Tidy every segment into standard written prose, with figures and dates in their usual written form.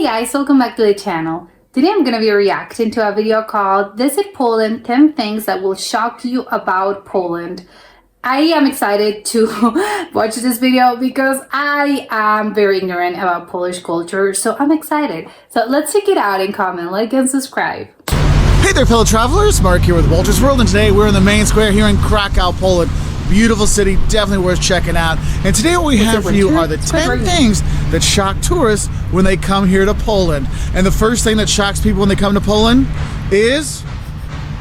Hey guys, welcome back to the channel. Today I'm going to be reacting to a video called Visit Poland 10 Things That Will Shock You About Poland. I am excited to watch this video because I am very ignorant about Polish culture, so I'm excited. So let's check it out and comment, like, and subscribe. Hey there, fellow travelers. Mark here with Walter's World, and today we're in the main square here in Krakow, Poland. Beautiful city, definitely worth checking out. And today what we have for you are the 10 things that shock tourists when they come here to Poland. And the first thing that shocks people when they come to Poland is...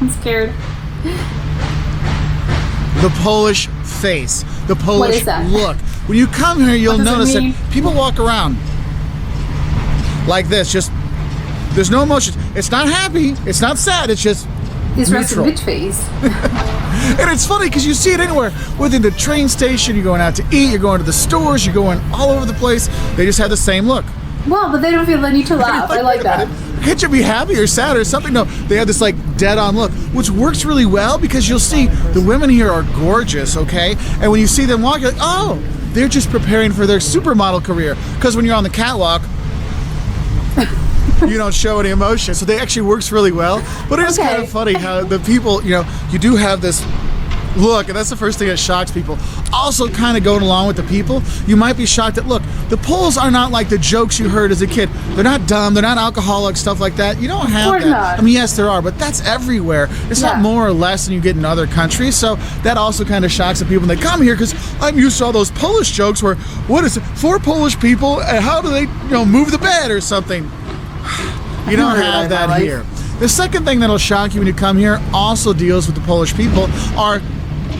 I'm scared. The Polish face, the Polish look. When you come here, you'll notice that people walk around like this, just, there's no emotion. It's not happy, it's not sad, it's just neutral. Bitch face. And it's funny because you see it anywhere. Within the train station, you're going out to eat, you're going to the stores, you're going all over the place. They just have the same look. Well, but they don't feel the need to laugh. I like that. Can't you be happy or sad or something? No, they have this like dead-on look, which works really well because you'll see the women here are gorgeous, okay? And when you see them walk, you're like, oh, they're just preparing for their supermodel career. Because when you're on the catwalk, you don't show any emotion, so they actually works really well. But it is kind of funny how the people, you know, you do have this look, and that's the first thing that shocks people. Also, kind of going along with the people, you might be shocked that, look, the Poles are not like the jokes you heard as a kid. They're not dumb, they're not alcoholic, stuff like that. You don't have that. I mean, yes, there are, but that's everywhere. It's not more or less than you get in other countries, so that also kind of shocks the people when they come here, because I'm used to all those Polish jokes where, what is it, 4 Polish people, and how do they, you know, move the bed or something? You don't have that here. The second thing that'll shock you when you come here also deals with the Polish people are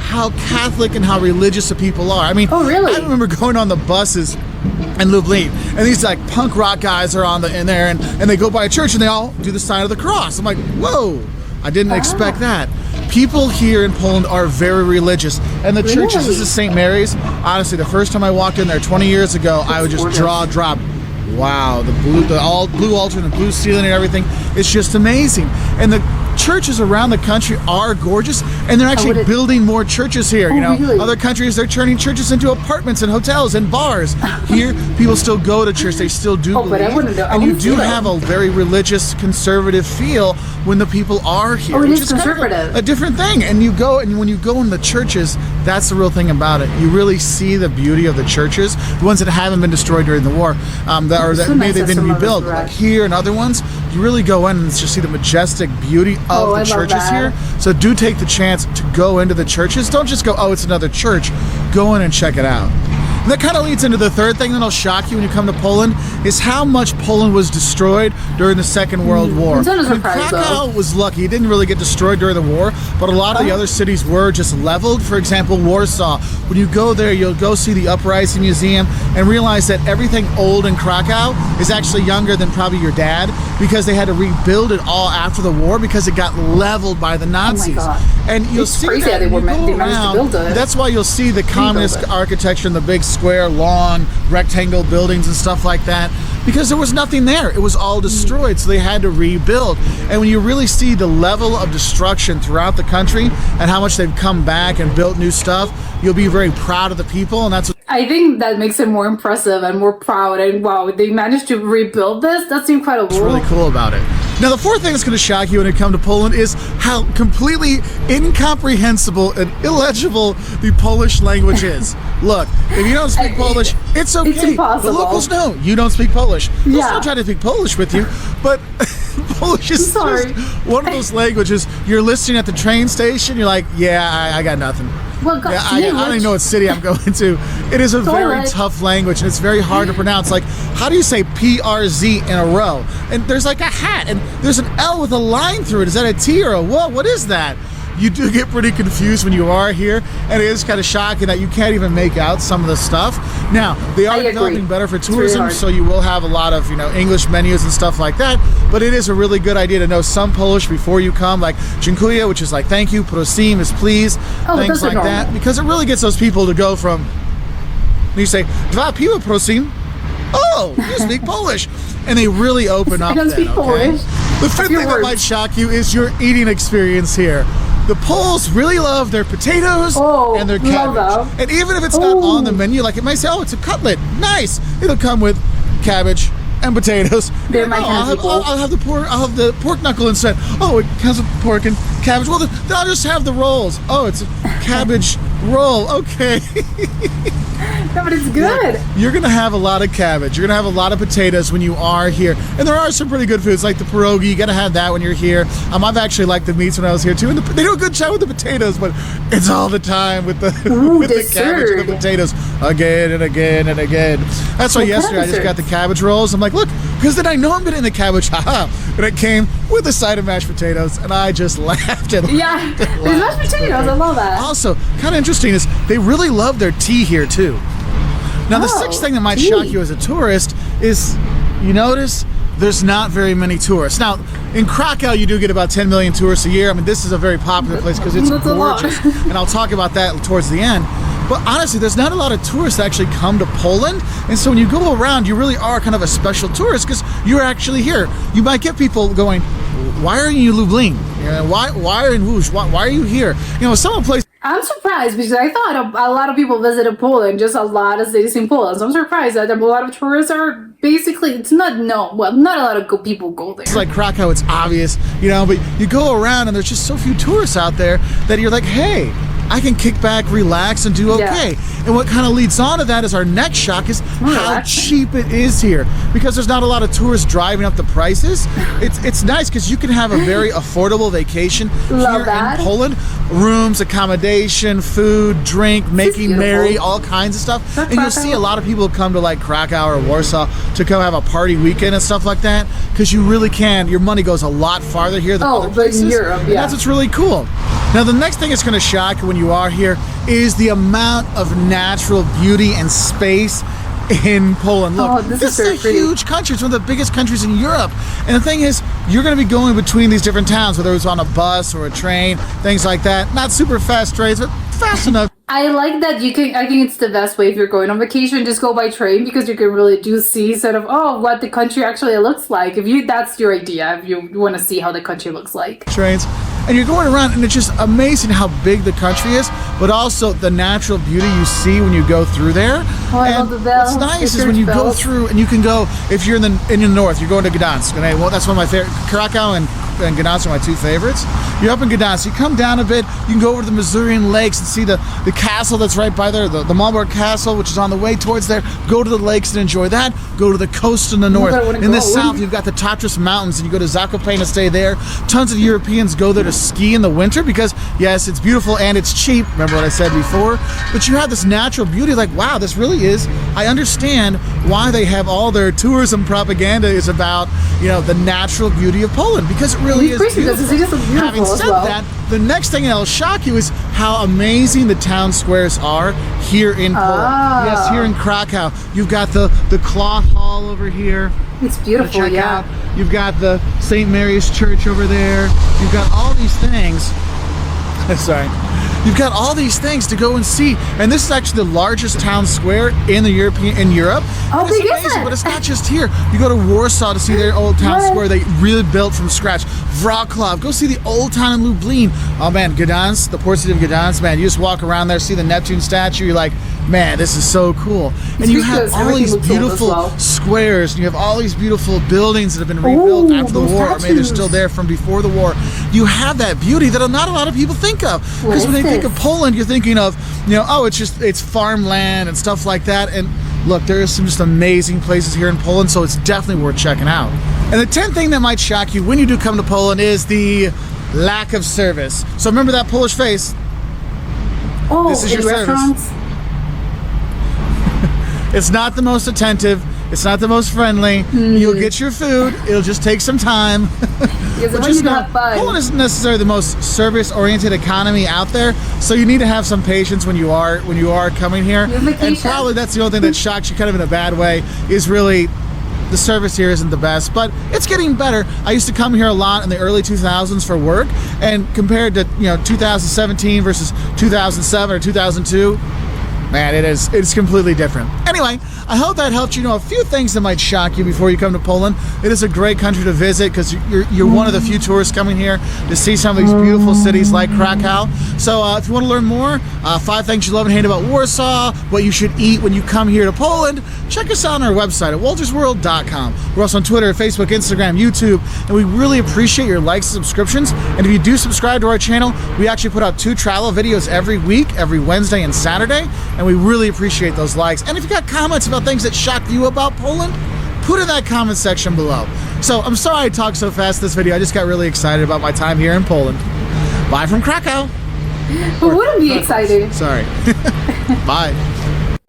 how Catholic and how religious the people are. I mean, I remember going on the buses in Lublin, and these like punk rock guys are in there, and they go by a church and they all do the sign of the cross. I'm like, whoa, I didn't expect that. People here in Poland are very religious, and the churches, this is St. Mary's. Honestly, the first time I walked in there 20 years ago, I would just drop. Wow, the all blue altar and the blue ceiling and everything, it's just amazing. And the churches around the country are gorgeous, and they're actually building more churches here. You know, other countries, they're turning churches into apartments and hotels and bars. Here, people still go to church, they still do believe, and you do have a very religious, conservative feel when the people are here, which is conservative. Kind of a different thing. And you go, and when you go in the churches, that's the real thing about it. You really see the beauty of the churches, the ones that haven't been destroyed during the war, that maybe they've been rebuilt. Like here and other ones, you really go in and just see the majestic beauty of the churches here. So do take the chance to go into the churches. Don't just go, oh, it's another church. Go in and check it out. And that kind of leads into the third thing that'll shock you when you come to Poland, is how much Poland was destroyed during the Second World War. Krakow was lucky. It didn't really get destroyed during the war, but a lot of the other cities were just leveled. For example, Warsaw. When you go there, you'll go see the Uprising Museum and realize that everything old in Krakow is actually younger than probably your dad, because they had to rebuild it all after the war because it got leveled by the Nazis. And you'll see that they managed to build it. That's why you'll see the communist architecture and the big square, long, rectangle buildings and stuff like that, because there was nothing there. It was all destroyed, so they had to rebuild. And when you really see the level of destruction throughout the country and how much they've come back and built new stuff, you'll be very proud of the people, and that's what I think that makes it more impressive and more proud, and wow, they managed to rebuild this. That's incredible. What's really cool about it. Now, the fourth thing that's going to shock you when you come to Poland is how completely incomprehensible and illegible the Polish language is. Look, if you don't speak Polish, it's okay. It's impossible. The locals know you don't speak Polish. They'll still try to speak Polish with you, but Polish is just one of those languages. You're listening at the train station, you're like, yeah, I got nothing. Well, I don't even know what city I'm going to. It is a very tough language, and it's very hard to pronounce. Like, how do you say PRZ in a row? And there's like a hat, and there's an L with a line through it. Is that a T or a what? What is that? You do get pretty confused when you are here, and it is kind of shocking that you can't even make out some of the stuff. Now, they are developing better for tourism, so you will have a lot of, you know, English menus and stuff like that, but it is a really good idea to know some Polish before you come, like dziękuję, which is like thank you, prosim is please, things like that, because it really gets those people to go from, you say, dwa piwa prosim, oh, you speak Polish, and they really open up then, okay? The fifth thing that might shock you is your eating experience here. The Poles really love their potatoes and their cabbage. And even if it's not on the menu, like it might say, oh, it's a cutlet. Nice. It'll come with cabbage, and potatoes. They're my kind of people. I'll have the pork knuckle instead. Oh, it comes with pork and cabbage. Well, then I'll just have the rolls. Oh, it's a cabbage roll. Okay. No, but it's good. You're gonna have a lot of cabbage. You're gonna have a lot of potatoes when you are here, and there are some pretty good foods like the pierogi. You gotta have that when you're here. I've actually liked the meats when I was here too, and they do a good job with the potatoes, but it's all the time with the with the cabbage and the potatoes again and again and again. That's why yesterday I just got the cabbage rolls. I'm like, look, because then I know I'm getting the cabbage, haha, and it came with a side of mashed potatoes, and I just laughed and Yeah, there's mashed potatoes. I love that. Also, kind of interesting is they really love their tea here too. Now, the sixth thing that might shock you as a tourist is, you notice there's not very many tourists. Now, in Krakow, you do get about 10 million tourists a year. I mean, this is a very popular place because it's gorgeous, and I'll talk about that towards the end. But honestly, there's not a lot of tourists that actually come to Poland, and so when you go around, you really are kind of a special tourist because you're actually here. You might get people going, why are you in Lublin? You know, why are you in Łódź? Why are you here? You know, some place. I'm surprised because I thought a lot of people visited Poland, just a lot of cities in Poland. So I'm surprised that a lot of tourists are basically, not a lot of people go there. It's like Krakow, it's obvious, you know, but you go around and there's just so few tourists out there that you're like, hey, I can kick back, relax, and do okay. Yeah. And what kind of leads on to that is our next shock is how cheap it is here. Because there's not a lot of tourists driving up the prices. It's nice because you can have a very affordable vacation here in Poland. Rooms, accommodation, food, drink, making merry, all kinds of stuff. And you'll see a lot of people come to like Krakow or Warsaw to come have a party weekend and stuff like that. Because you really can. Your money goes a lot farther here than other places. But in Europe, yeah. That's what's really cool. Now, the next thing that's going to shock you when you are here is the amount of natural beauty and space in Poland. Look, this is a huge country. It's one of the biggest countries in Europe. And the thing is, you're going to be going between these different towns, whether it's on a bus or a train, things like that. Not super fast trains, but fast enough. I like that I think it's the best way if you're going on vacation, just go by train because you can really do see sort of, what the country actually looks like. That's your idea, if you want to see how the country looks like. Trains. And you're going around, and it's just amazing how big the country is, but also the natural beauty you see when you go through there. I love the bells. What's nice is when you go through, and you can go, if you're in the north, you're going to Gdansk. And that's one of my favorite. Krakow and Gdansk are my two favorites. You're up in Gdansk, you come down a bit, you can go over to the Masurian Lakes and see the castle that's right by there, the Malbork Castle, which is on the way towards there. Go to the lakes and enjoy that. Go to the coast in the north. In the south, you've got the Tatras Mountains, and you go to Zakopane to stay there. Tons of Europeans go there to ski in the winter because, yes, it's beautiful and it's cheap. Remember what I said before? But you have this natural beauty, like, wow, this really is. I understand why they have all their tourism propaganda is about, the natural beauty of Poland, because it really is beautiful. Having said that, the next thing that'll shock you is how amazing the town squares are here in Poland. Yes, here in Krakow. You've got the cloth hall over here. It's beautiful, yeah. You've got the St. Mary's Church over there. You've got all these things. Sorry. You've got all these things to go and see, and this is actually the largest town square in Europe. How big is it? But it's not just here. You go to Warsaw to see their old town square they really built from scratch. Wrocław, go see the old town in Lublin. Oh man, Gdansk, the port city of Gdansk, man, you just walk around there, see the Neptune statue, you're like, man, this is so cool. And you have all these beautiful squares, and you have all these beautiful buildings that have been rebuilt after the war, or maybe they're still there from before the war. You have that beauty that not a lot of people think of. Because when they think of Poland, you're thinking of, it's farmland and stuff like that. And look, there are some just amazing places here in Poland, so it's definitely worth checking out. And the 10th thing that might shock you when you do come to Poland is the lack of service. So remember that Polish face. This is your restaurants? Service. It's not the most attentive. It's not the most friendly. You'll get your food. It'll just take some time. Poland isn't necessarily the most service-oriented economy out there, so you need to have some patience when you are coming here. And probably that's the only thing that shocks you kind of in a bad way is really the service here isn't the best, but it's getting better. I used to come here a lot in the early 2000s for work, and compared to 2017 versus 2007 or 2002, Man, it's completely different. Anyway, I hope that helped you know a few things that might shock you before you come to Poland. It is a great country to visit because you're one of the few tourists coming here to see some of these beautiful cities like Krakow. So if you want to learn more, 5 things you love and hate about Warsaw, what you should eat when you come here to Poland, check us out on our website at waltersworld.com. We're also on Twitter, Facebook, Instagram, YouTube, and we really appreciate your likes and subscriptions. And if you do subscribe to our channel, we actually put out 2 travel videos every week, every Wednesday and Saturday. And we really appreciate those likes. And if you got comments about things that shocked you about Poland, put in that comment section below. So I'm sorry I talked so fast this video. I just got really excited about my time here in Poland. Bye from Krakow. Who wouldn't be excited? Sorry. Bye.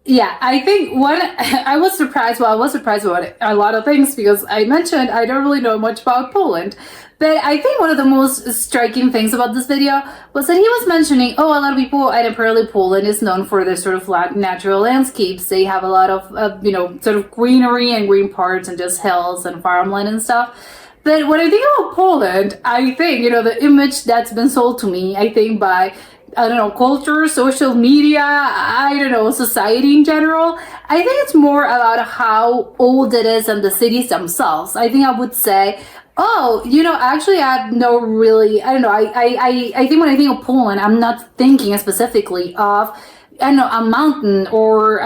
Yeah, I think I was surprised. Well, I was surprised about a lot of things because I mentioned I don't really know much about Poland. But I think one of the most striking things about this video was that he was mentioning, a lot of people, and apparently Poland is known for their sort of natural landscapes. They have a lot of, sort of greenery and green parts and just hills and farmland and stuff. But when I think about Poland, I think, the image that's been sold to me, I think by, culture, social media, society in general. I think it's more about how old it is and the cities themselves. I think I would say, actually I have no really, I think when I think of Poland, I'm not thinking specifically of, a mountain or,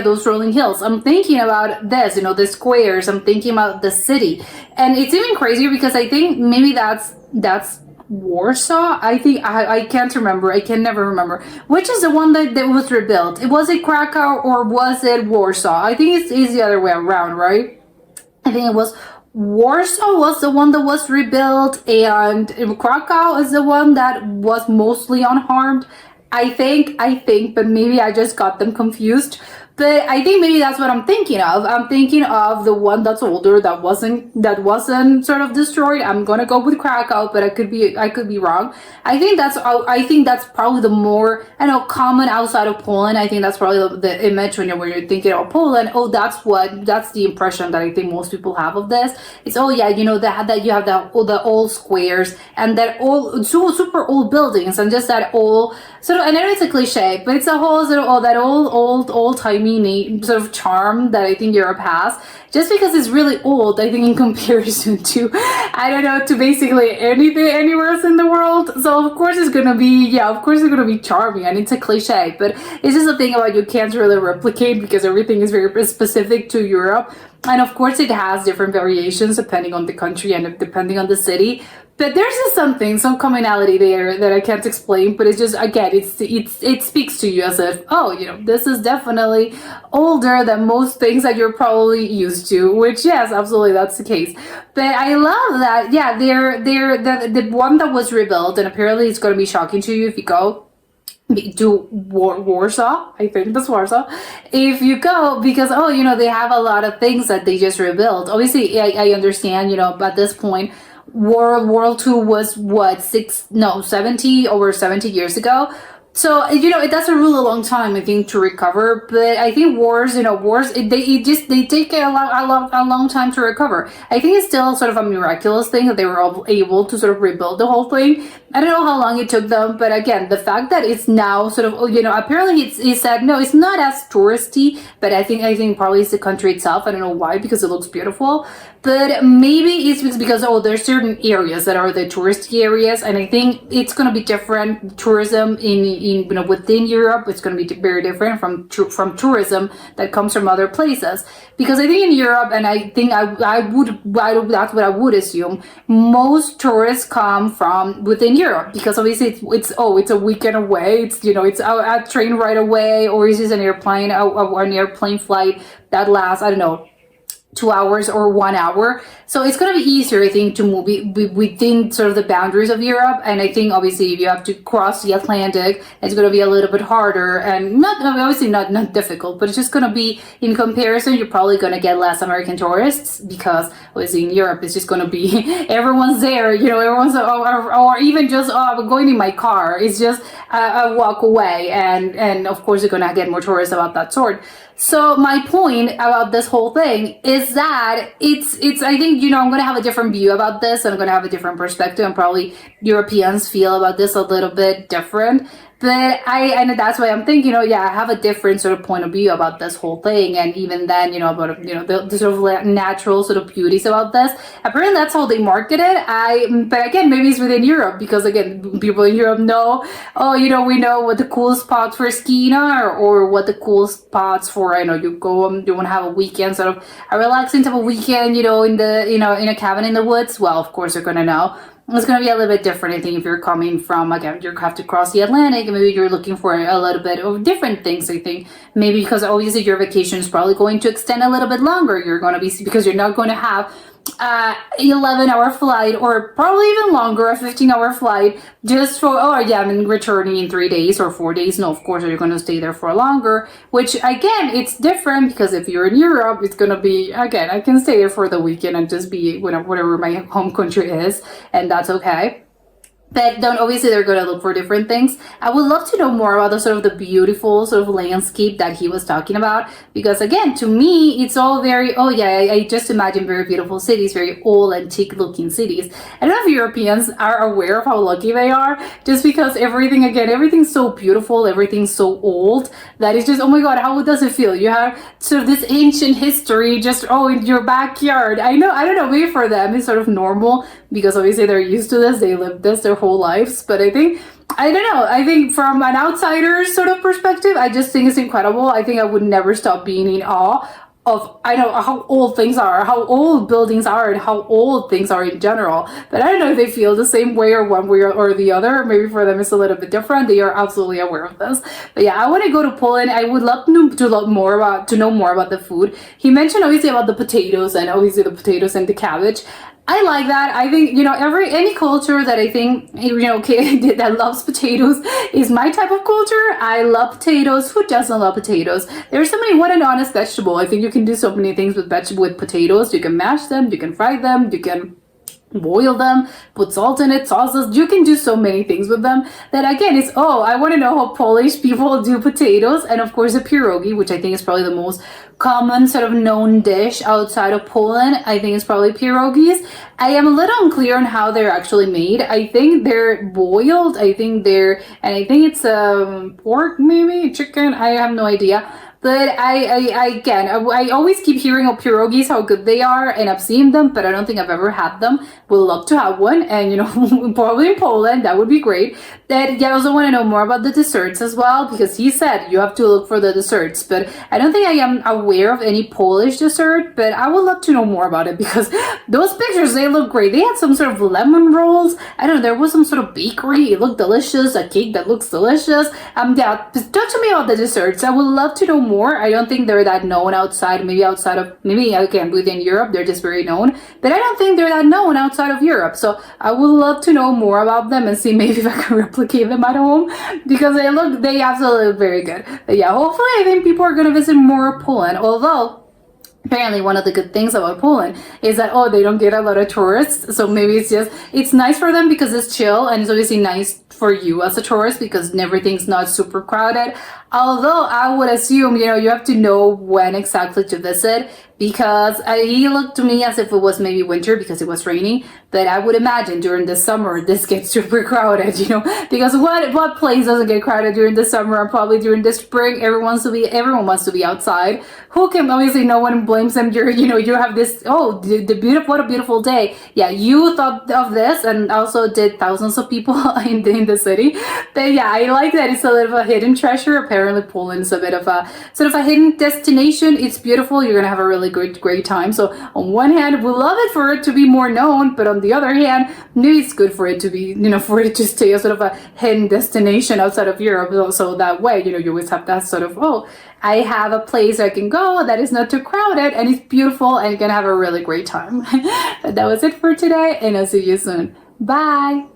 those rolling hills. I'm thinking about this, the squares. I'm thinking about the city. And it's even crazier because I think maybe that's Warsaw. I think I can't remember. I can never remember which is the one that was rebuilt. Was it Krakow or was it Warsaw? I think it's the other way around, right? I think it was Warsaw was the one that was rebuilt and Krakow is the one that was mostly unharmed. I think, but maybe I just got them confused. But I think maybe that's what I'm thinking of. I'm thinking of the one that's older that wasn't sort of destroyed. I'm gonna go with Krakow, but I could be wrong. I think that's probably the more common outside of Poland. I think that's probably the image when you're thinking of Poland. That's the impression that I think most people have of this. It's that you have the old squares and that old super old buildings and just that old sort of, and I know it's a cliche, but it's a whole sort of that old timey sort of charm that I think Europe has, just because it's really old, I think, in comparison to, to basically anything anywhere else in the world. So of course it's gonna be charming, and it's a cliche, but it's just a thing about you can't really replicate because everything is very specific to Europe. And of course it has different variations depending on the country and depending on the city. But there's just some commonality there that I can't explain, but it's just, again, it speaks to you as if, this is definitely older than most things that you're probably used to, which, yes, absolutely, that's the case. But I love that, they're the one that was rebuilt, and apparently it's going to be shocking to you if you go to Warsaw. I think that's Warsaw. If you go, because, they have a lot of things that they just rebuilt. Obviously, I understand, at this point, World War II was over 70 years ago. So, it doesn't really a long time, I think, to recover. But I think wars, they take a long time to recover. I think it's still sort of a miraculous thing that they were able to sort of rebuild the whole thing. I don't know how long it took them, but again, the fact that it's now sort of, apparently he said, no, it's not as touristy, but I think probably it's the country itself. I don't know why, because it looks beautiful. But maybe it's because, there's certain areas that are the touristy areas, and I think it's going to be different. Tourism within Europe, it's going to be very different from tourism that comes from other places. Because I think in Europe, and I think that's what I would assume, most tourists come from within Europe, because obviously it's a weekend away. It's a train ride away, or it's just an airplane flight that lasts, 2 hours or 1 hour. So it's going to be easier, I think, to move within sort of the boundaries of Europe. And I think, obviously, if you have to cross the Atlantic, it's going to be a little bit harder and not difficult, but it's just going to be, in comparison, you're probably going to get less American tourists because, obviously, in Europe, it's just going to be everyone's there, everyone's, or even just, I'm going in my car. It's just a walk away. And of course, you're going to get more tourists about that sort. So my point about this whole thing is that it's I think, I'm going to have a different view about this, and I'm going to have a different perspective, and probably Europeans feel about this a little bit different. But and that's why I'm thinking, I have a different sort of point of view about this whole thing. And even then, about, the sort of natural sort of beauties about this. Apparently that's how they market it. But again, maybe it's within Europe, because again, people in Europe know, we know what the cool spots for skiing are, or what the cool spots for, you go, you want to have a weekend, sort of a relaxing type of weekend, in the, in a cabin in the woods. Well, of course, you're going to know. It's going to be a little bit different, I think, if you're coming from, again, you have to cross the Atlantic, and maybe you're looking for a little bit of different things, I think. Maybe because obviously your vacation is probably going to extend a little bit longer. You're going to be, because you're not going to have 11-hour flight, or probably even longer, a 15-hour flight, just for, returning in 3 days or 4 days. No, of course, you're going to stay there for longer, which, again, it's different, because if you're in Europe, it's going to be, again, I can stay there for the weekend and just be whatever my home country is, and that's okay. But then obviously they're going to look for different things. I would love to know more about the sort of the beautiful sort of landscape that he was talking about, because again, to me, it's all very, I just imagine very beautiful cities, very old, antique looking cities. I don't know if Europeans are aware of how lucky they are, just because everything's so beautiful, everything's so old, that it's just, oh my God, how does it feel? You have sort of this ancient history just, in your backyard. I don't know, maybe for them it's sort of normal, because obviously they're used to this, they lived this their whole lives. But I think from an outsider's sort of perspective, I just think it's incredible. I think I would never stop being in awe of, I know how old things are, how old buildings are, and how old things are in general. But I don't know if they feel the same way, or one way or the other. Maybe for them it's a little bit different. They are absolutely aware of this. But yeah, I want to go to Poland. I would love to know more about the food. He mentioned obviously about the potatoes, and obviously the potatoes and the cabbage. I like that. I think, any culture that I think, that loves potatoes is my type of culture. I love potatoes. Who doesn't love potatoes? There's so many, what an honest vegetable. I think you can do so many things with potatoes. You can mash them, you can fry them, you can boil them, put salt in it, sauces. You can do so many things with them that, again, it's, I want to know how Polish people do potatoes. And of course, a pierogi, which I think is probably the most common sort of known dish outside of Poland. I think it's probably pierogies. I am a little unclear on how they're actually made. I think they're boiled. I think it's pork, maybe chicken. I have no idea. But I always keep hearing of pierogies, how good they are, and I've seen them, but I don't think I've ever had them. Would love to have one, and probably in Poland, that would be great. I also want to know more about the desserts as well, because he said you have to look for the desserts, but I don't think I am aware of any Polish dessert, but I would love to know more about it, because those pictures, they look great. They had some sort of lemon rolls. I don't know, there was some sort of bakery. It looked delicious, a cake that looks delicious. Talk to me about the desserts. I would love to know more. I don't think they're that known outside again, within Europe, they're just very known, but I don't think they're that known outside of Europe. So I would love to know more about them and see maybe if I can replicate them at home, because they absolutely look very good. But yeah, hopefully I think people are going to visit more Poland, although apparently one of the good things about Poland is that, they don't get a lot of tourists. So maybe it's nice for them because it's chill, and it's obviously nice for you as a tourist because everything's not super crowded. Although I would assume, you have to know when exactly to visit, because he looked to me as if it was maybe winter because it was raining. But I would imagine during the summer, this gets super crowded, because what place doesn't get crowded during the summer? And probably during the spring, everyone wants to be outside. Obviously no one blames them. You have this, what a beautiful day. Yeah, you thought of this, and also did thousands of people in the city. But yeah, I like that it's a little of a hidden treasure. Apparently Poland is a bit of a sort of a hidden destination. It's beautiful. You're gonna have a really great time. So on one hand, we love it for it to be more known, but on the other hand, maybe it's good for it to be, for it to stay a sort of a hidden destination outside of Europe. So that way, you always have that sort of, I have a place I can go that is not too crowded and it's beautiful and you can have a really great time. That was it for today, and I'll see you soon. Bye.